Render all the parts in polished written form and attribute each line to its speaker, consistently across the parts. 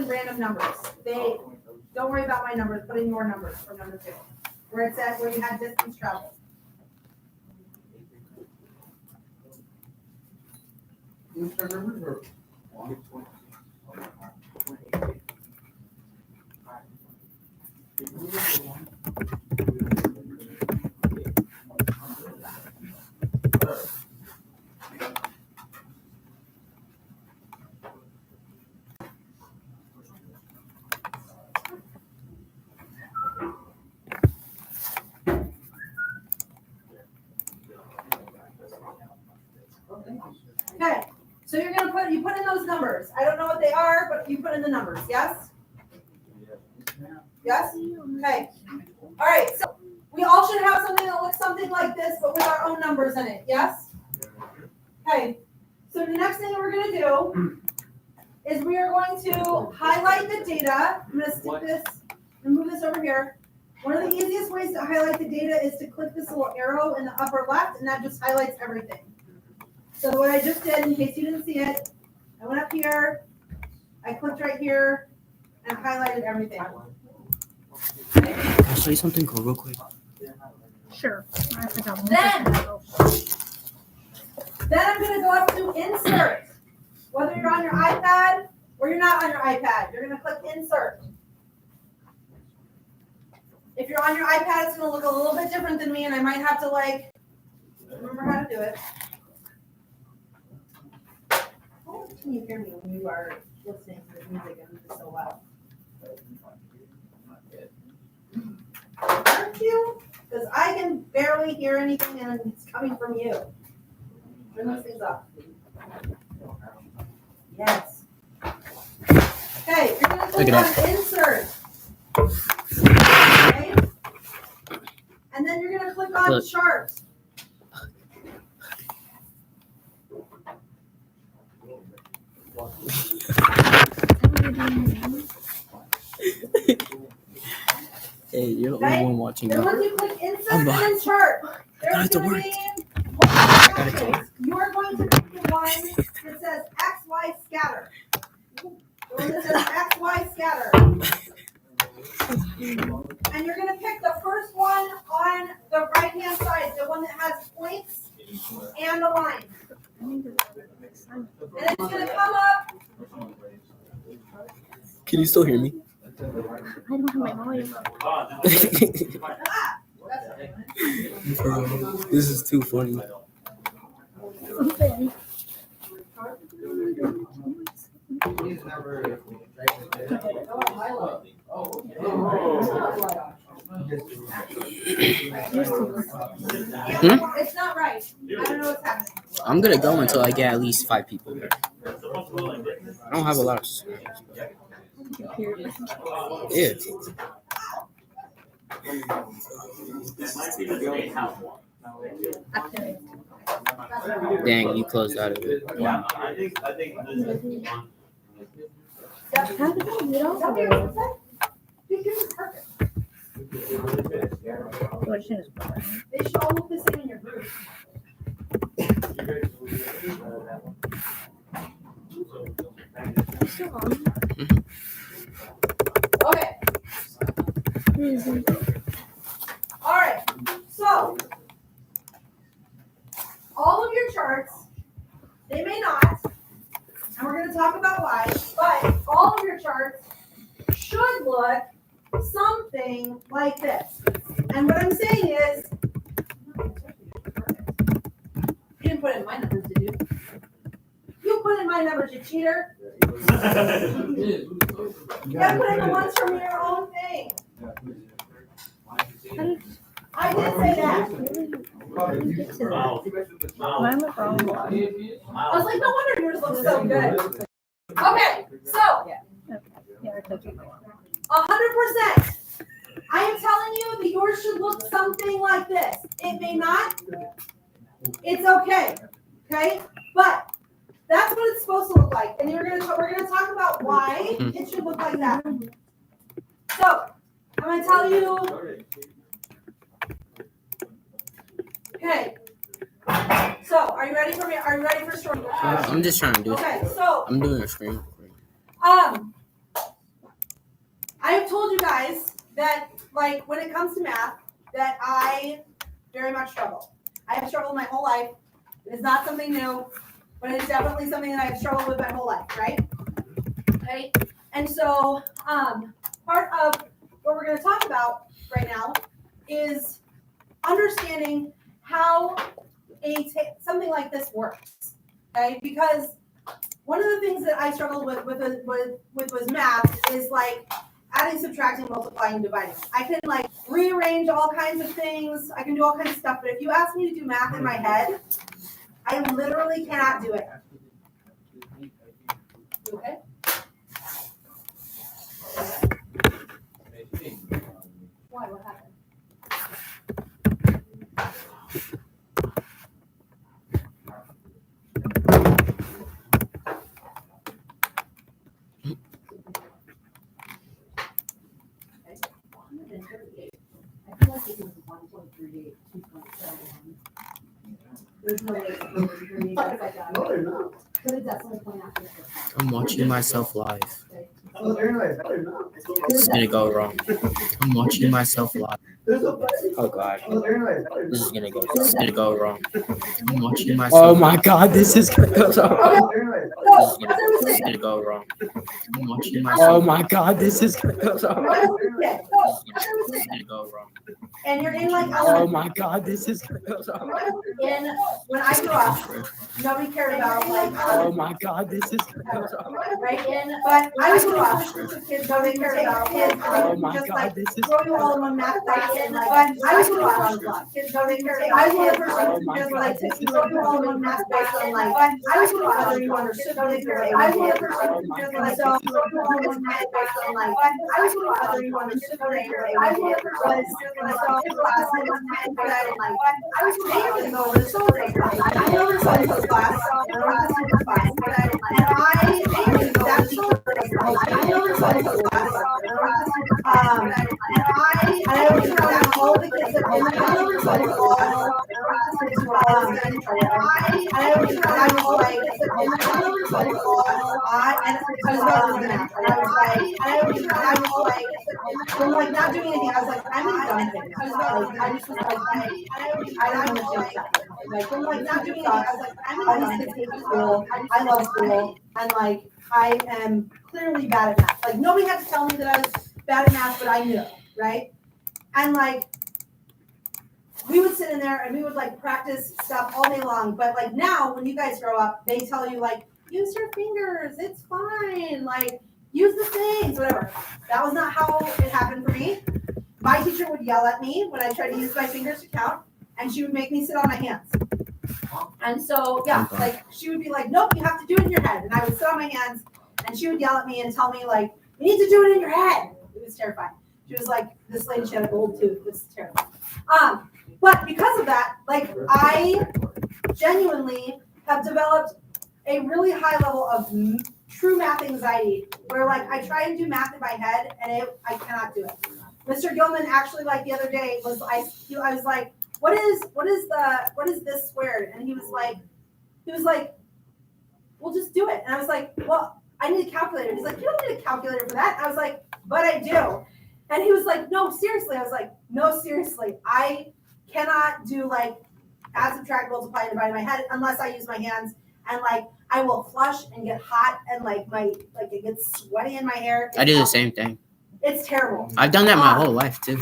Speaker 1: in random numbers. Don't worry about my numbers, put in your numbers for number 2. Where it says where you had distance traveled. Okay, so you put in those numbers. I don't know what they are, but you put in the numbers, yes? Yes? Okay. All right, so we all should have something that looks something like this, but with our own numbers in it, yes? Okay, so the next thing that we're going to do is we are going to highlight the data. I'm going to stick this and move this over here. One of the easiest ways to highlight the data is to click this little arrow in the upper left, and that just highlights everything. So what I just did, in case you didn't see it, I went up here, I clicked right here, and highlighted everything.
Speaker 2: Can I show you something cool real quick?
Speaker 3: Sure.
Speaker 1: Then I'm going to go up to Insert. Whether you're on your iPad or you're not on your iPad, you're going to click Insert. If you're on your iPad, it's going to look a little bit different than me, and I might have to, remember how to do it. How can you hear me when you are listening to the music and it's so loud? Aren't you? Because I can barely hear anything, and it's coming from you. Turn those things up. Yes. Okay, you're going to click on Insert. Okay? And then you're going to click on Chart.
Speaker 2: Hey, you're the only one watching.
Speaker 1: Then once you click Insert and then Chart, there's going to be you're going to pick the one that says XY scatter. The one that says XY scatter. And you're going to pick the first one on the right-hand side, the one that has points and a line. And it's going to come up.
Speaker 2: Can you still hear me?
Speaker 3: I don't have my volume up.
Speaker 2: This is too funny.
Speaker 3: Okay.
Speaker 1: It's not right. I don't know what's happening.
Speaker 2: I'm gonna go until I get at least 5 people there. I don't have a lot of subscribers. Yeah. Dang, you closed out of it.
Speaker 3: How did you get off of it?
Speaker 1: They should all look the same in your group. Okay. All right. So, all of your charts, they may not, and we're going to talk about why, but all of your charts should look something like this. And what I'm saying is, you didn't put in my numbers, did you? You put in my numbers, you cheater. You gotta put in the ones from your own thing. I did say that.
Speaker 3: Mine was wrong.
Speaker 1: I was like, no wonder yours looks so good. Okay, so
Speaker 3: Yeah, I took it.
Speaker 1: 100%. I am telling you that yours should look something like this. It may not. It's okay. Okay? But that's what it's supposed to look like. And we're gonna talk about why it should look like that. So I'm gonna tell you. Okay. So are you ready for me? Are you ready for story?
Speaker 2: I'm just trying to do it.
Speaker 1: Okay, so
Speaker 2: I'm doing a screen recording.
Speaker 1: that, like, when it comes to math, that I very much struggle. I have struggled my whole life. It is not something new, but it's definitely something that I've struggled with my whole life, right? Okay. And so, part of what we're going to talk about right now is understanding how something like this works. Okay, because one of the things that I struggled with was math is like adding, subtracting, multiplying, and dividing. I can like rearrange all kinds of things. I can do all kinds of stuff. But if you ask me to do math in my head, I literally cannot do it. Okay. Why? What happened? I feel like this is 1.38, 2.71. There's no way it's 1.38. That's like that.
Speaker 4: No, they're not.
Speaker 1: Put a decimal point after it.
Speaker 2: I'm watching myself live.
Speaker 4: No, they're not. They're not.
Speaker 2: This is gonna go wrong. I'm watching myself live.
Speaker 4: There's a
Speaker 2: Oh god.
Speaker 4: No, they're not. They're
Speaker 2: This is
Speaker 4: not.
Speaker 2: gonna go wrong. I'm watching myself. Oh my god, this is gonna go wrong.
Speaker 4: They're not.
Speaker 1: No,
Speaker 2: This is gonna go wrong. I'm watching myself. Oh my god, this is gonna go wrong. This is gonna go wrong.
Speaker 1: and you're in like
Speaker 2: Oh my god, this is gonna go wrong.
Speaker 1: in when I grew up, nobody cared about like
Speaker 2: Oh my god, this is gonna go wrong.
Speaker 1: right in, but I grew up with kids, nobody cared about kids.
Speaker 2: Oh my
Speaker 1: Just
Speaker 2: god,
Speaker 1: like
Speaker 2: this is.
Speaker 1: throw you all in one math class and like I grew up kids, nobody cared about. I was the person who just like throw you all in one math class and like I grew up whether you understood nobody cared. I was the person who just like so throw you all in one math class and like I grew up whether you understood nobody cared. I was the person who just like so class and one math class and like I was amazing though the show day. I never saw this class. And I hated that teacher. I never saw this class. And I was around all the kids that were in the never saw this class. I was around all the kids that were in the never saw this class. And I was about to do that. And I was around all the kids that were in the I'm like not doing anything. I was like, I'm in done thing. I just was like, I don't understand that. Like, I'm like not doing anything. I was like, I'm in these kids hate school. I love school. And like, I am clearly bad at math. Like, nobody had to tell me that I was bad at math, but I knew, right? And like, we would sit in there and we would like practice stuff all day long. But like now, when you guys grow up, they tell you like, use your fingers. It's fine. Like, use the things, whatever. That was not how it happened for me. My teacher would yell at me when I tried to use my fingers to count, and she would make me sit on my hands. And so, yeah, like she would be like, nope, you have to do it in your head. And I would sit on my hands, and she would yell at me and tell me like, you need to do it in your head. It was terrifying. She was like, this lady, she had a gold tooth. It was terrible. But because of that, like I genuinely have developed a really high level of true math anxiety where like I try and do math in my head and I cannot do it. Mr. Gilman actually like the other day was I was like, what is this squared? And he was like, well, just do it. And I was like, well, I need a calculator. He's like, you don't need a calculator for that. And I was like, but I do. And he was like, no, seriously. I was like, no, seriously. I cannot do like add, subtract, multiply, and divide in my head unless I use my hands. And like I will flush and get hot and like it gets sweaty in my hair.
Speaker 2: I do the same thing.
Speaker 1: It's terrible.
Speaker 2: I've done that my whole life too.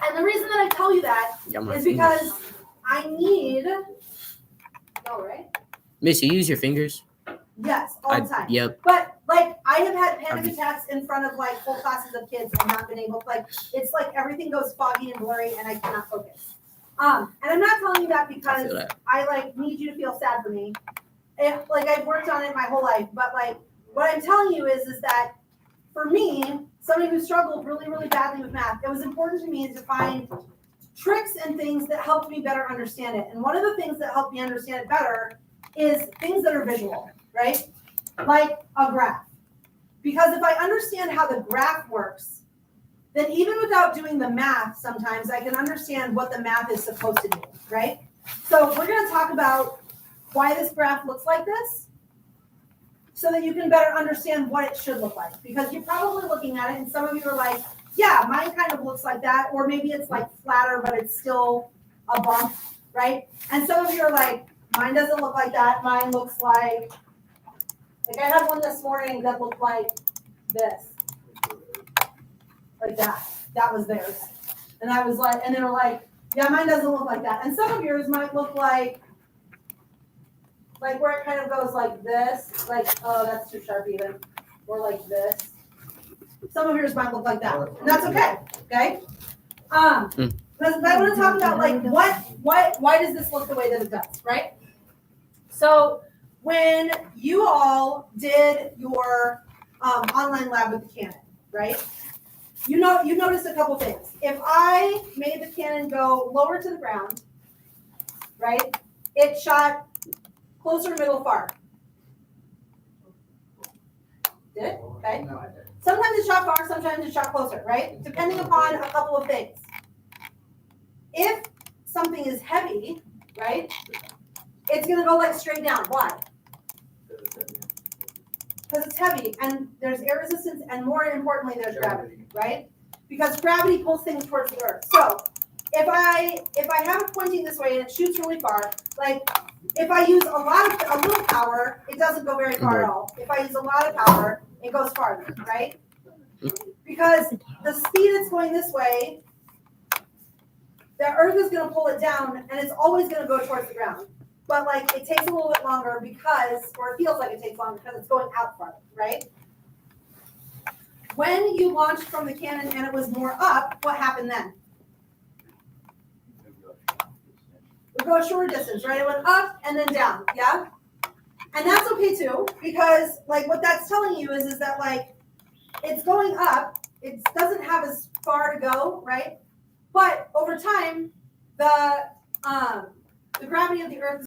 Speaker 1: And the reason that I tell you that is because I need. No, right?
Speaker 2: Miss, you use your fingers?
Speaker 1: Yes, all the time.
Speaker 2: Yep.
Speaker 1: But like I have had panic attacks in front of like whole classes of kids and not been able to like it's like everything goes foggy and blurry and I cannot focus. And I'm not telling you that because I like need you to feel sad for me. Like I've worked on it my whole life, but like what I'm telling you is that for me, somebody who struggled really, really badly with math, it was important to me to find tricks and things that helped me better understand it. And one of the things that helped me understand it better is things that are visual, right? Like a graph. Because if I understand how the graph works, then even without doing the math, sometimes I can understand what the math is supposed to do, right? So we're going to talk about why this graph looks like this so that you can better understand what it should look like. Because you're probably looking at it and some of you are like, yeah, mine kind of looks like that, or maybe it's like flatter, but it's still a bump, right? And some of you are like, mine doesn't look like that. Mine looks like I had one this morning that looked like this, like that. That was theirs. And I was like, and they were like, yeah, mine doesn't look like that. And some of yours might look like where it kind of goes like this, like, oh, that's too sharp even, or like this. Some of yours might look like that, and that's okay, okay? But I want to talk about like why does this look the way that it does, right? So when you all did your online lab with the Canon, right? You noticed a couple things. If I made the Canon go lower to the ground, right, it shot closer, middle, far. Did it? Okay. Sometimes it shot far, sometimes it shot closer, right? Depending upon a couple of things. If something is heavy, right, it's going to go like straight down. Why? Because it's heavy and there's air resistance and more importantly, there's gravity, right? Because gravity pulls things towards the earth. So if I have it pointing this way and it shoots really far, like if I use a little power, it doesn't go very far at all. If I use a lot of power, it goes farther, right? Because the speed it's going this way, the earth is going to pull it down and it's always going to go towards the ground. But like it takes a little bit longer or it feels like it takes longer because it's going out farther, right? When you launched from the Canon and it was more up, what happened then? We go a shorter distance, right? It went up and then down, yeah? And that's okay too, because like what that's telling you is that like it's going up, it doesn't have as far to go, right? But over time, the gravity of the earth is